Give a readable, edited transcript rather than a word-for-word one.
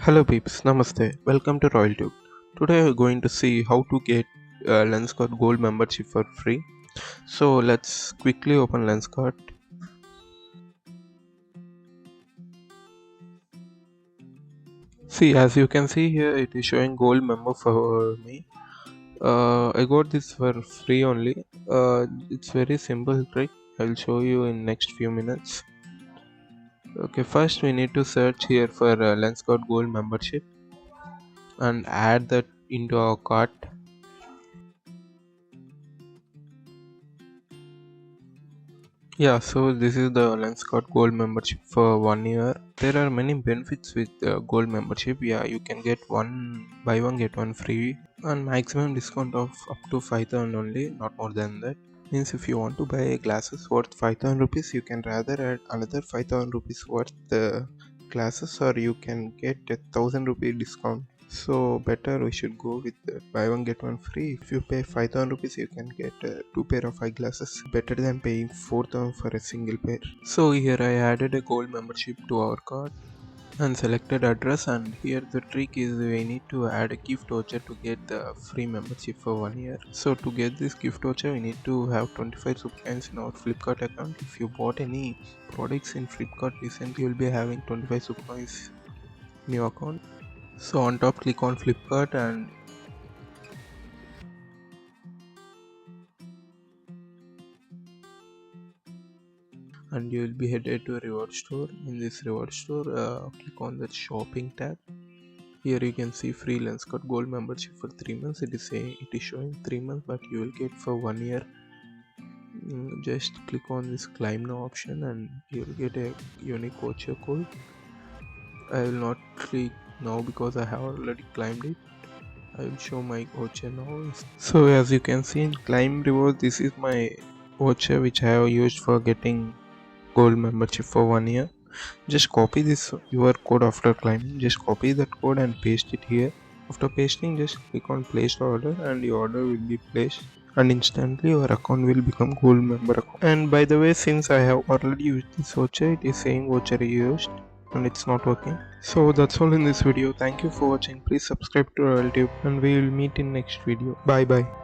Hello peeps, namaste. Welcome to RoyalTube. Today we're going to see how to get Lenskart Gold membership for free. So let's quickly open Lenskart. See, as you can see here, it is showing gold member for me. I got this for free only. It's very simple trick. I'll show you in next few minutes. Okay, first we need to search here for Lenskart Gold membership and add that into our cart. Yeah, so this is the Lenskart Gold membership for 1 year. There are many benefits with Gold membership. Yeah, you can get buy one get one free, and maximum discount of up to 5,000 only, not more than that. Means if you want to buy glasses worth 5,000 rupees, you can rather add another 5,000 rupees worth glasses, or you can get a 1,000 rupee discount. So better we should go with buy one get one free. If you pay 5,000 rupees, you can get two pair of eyeglasses. Better than paying 4,000 for a single pair. So here I added a gold membership to our cart and selected address, and here the trick is we need to add a gift voucher to get the free membership for 1 year. So to get this gift voucher, we need to have 25 subcoins in our Flipkart account. If you bought any products in Flipkart recently, you will be having 25 subcoins in your account. So on top, click on Flipkart and you will be headed to a reward store. In this reward store, click on the shopping tab. Here you can see free Lenskart Gold membership for 3 months. It is showing 3 months, but you will get for 1 year. Just click on this claim now option and you will get a unique voucher code. I will not click now because I have already claimed it. I will show my voucher now. So as you can see in claim reward, this is my voucher which I have used for getting gold membership for 1 year. Just copy this your code after claiming. Just copy that code and paste it here. After pasting, just click on placed order and your order will be placed, and instantly your account will become gold member account. And by the way, since I have already used this voucher, it is saying voucher used and it's not working. So that's all in this video. Thank you for watching. Please subscribe to RoyalTube and we will meet in next video. Bye bye.